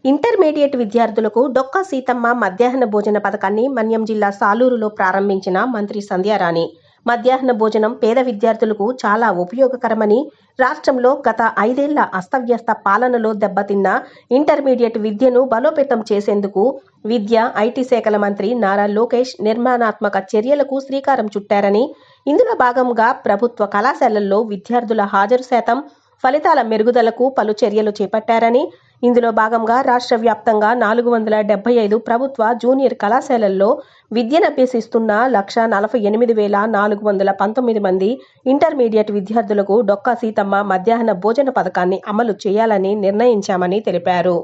Intermediate విద్యార్థులకు డొక్కా సీతమ్మ మధ్యాహ్న భోజన పథకాన్ని మన్యం జిల్లా సాలూరులో ప్రారంభించిన మంత్రి సంధ్యారాణి. మధ్యాహ్న భోజనం పేద విద్యార్థులకు చాలా ఉపయోగకరమని, రాష్ట్రంలో గత 5 ఏళ్ల అస్తవ్యస్త పాలనలో దెబ్బతిన్న ఇంటర్మీడియట్ విద్యను బలోపేతం చేసేందుకు విద్య, ఐటీ శాఖల మంత్రి నారా లోకేష్ నిర్మాణాత్మక చర్యలకు శ్రీకారం చుట్టారని, ఇందులో భాగంగా ప్రభుత్వ కళాశాలల్లో విద్యార్థుల హాజరు శాతం, ఫలితాల మెరుగుదలకు పలు చర్యలు చేపట్టారని, ఇందులో భాగంగా రాష్ట్ర వ్యాప్తంగా 475 ప్రభుత్వ జూనియర్ కళాశాలల్లో విద్యనభ్యసిస్తున్న 148,419 మంది ఇంటర్మీడియట్ విద్యార్థులకు డొక్కా సీతమ్మ మధ్యాహ్న భోజన పథకాన్ని అమలు చేయాలని నిర్ణయించామని తెలిపారు.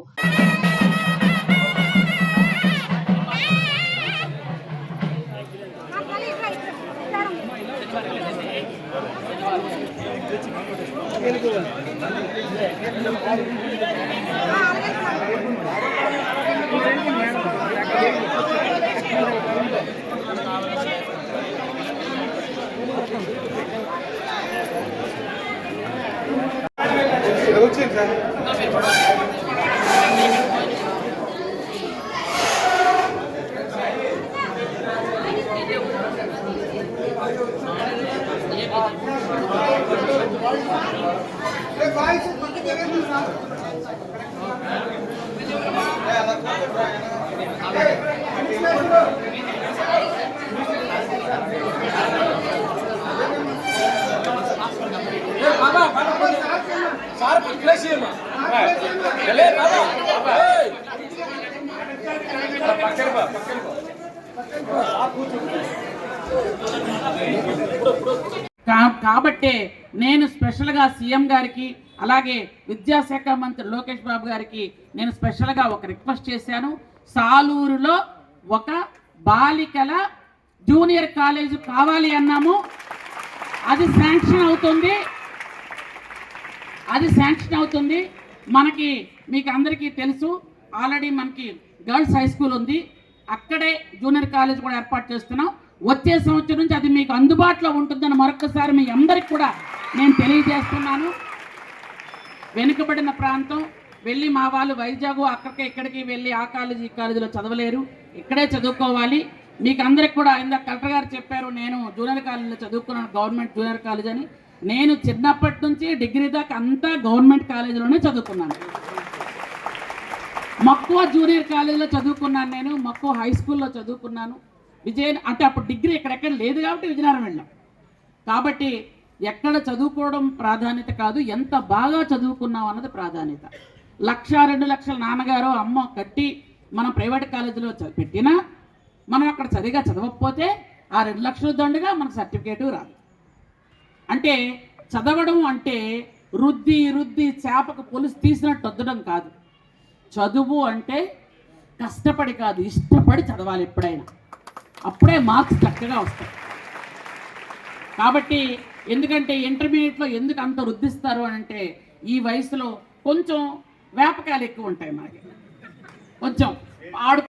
కాబట్టి నేను స్పెషల్గా సీఎం గారికి అలాగే విద్యాశాఖ మంత్రి లోకేష్ బాబు గారికి నేను స్పెషల్గా ఒక రిక్వెస్ట్ చేశాను. సాలూరులో ఒక బాలికల జూనియర్ కాలేజ్ కావాలి అన్నాము. అది శాంక్షన్ అవుతుంది. మనకి మీకు అందరికీ తెలుసు, ఆల్రెడీ మనకి గర్ల్స్ హై స్కూల్ ఉంది, అక్కడే జూనియర్ కాలేజ్ కూడా ఏర్పాటు చేస్తున్నాం. వచ్చే సంవత్సరం నుంచి అది మీకు అందుబాటులో ఉంటుందని మరొకసారి మీ అందరికి కూడా నేను తెలియజేస్తున్నాను. వెనుకబడిన ప్రాంతం వెళ్ళి మా వాళ్ళు వైజాగ్ అక్కడికి ఇక్కడికి వెళ్ళి ఆ కాలేజీ ఈ కాలేజీలో చదవలేరు, ఇక్కడే చదువుకోవాలి. మీకు అందరికి కూడా ఇందాక కలెక్టర్ గారు చెప్పారు, నేను జూనియర్ కాలేజీలో చదువుకున్నాను, గవర్నమెంట్ జూనియర్ కాలేజ్ అని. నేను చిన్నప్పటి నుంచి డిగ్రీ దాకా అంతా గవర్నమెంట్ కాలేజీలోనే చదువుకున్నాను. మక్కువ జూనియర్ కాలేజీలో చదువుకున్నాను, నేను మక్కువ హై స్కూల్లో చదువుకున్నాను. అంటే అప్పుడు డిగ్రీ ఎక్కడెక్కడ లేదు కాబట్టి విజయనగరం వెళ్ళాం. కాబట్టి ఎక్కడ చదువుకోవడం ప్రాధాన్యత కాదు, ఎంత బాగా చదువుకున్నాం అన్నది ప్రాధాన్యత. 1,00,000, 2 లక్షల నాన్నగారు అమ్మ కట్టి మనం ప్రైవేట్ కాలేజీలో పెట్టినా మనం అక్కడ సరిగా చదవకపోతే ఆ 2 లక్షల దండగా మనకు సర్టిఫికేటు రాదు. అంటే చదవడం అంటే రుద్ది చేపకు పొలుసు తీసినట్టు వద్దడం కాదు. చదువు అంటే కష్టపడి కాదు, ఇష్టపడి చదవాలి ఎప్పుడైనా, అప్పుడే మార్క్స్ చక్కగా వస్తాయి. కాబట్టి ఎందుకంటే ఇంటర్మీడియట్లో ఎందుకు అంత రుద్దిస్తారు అని అంటే, ఈ వయసులో కొంచెం వ్యాపకాలు ఎక్కువ ఉంటాయి, మనకి కొంచెం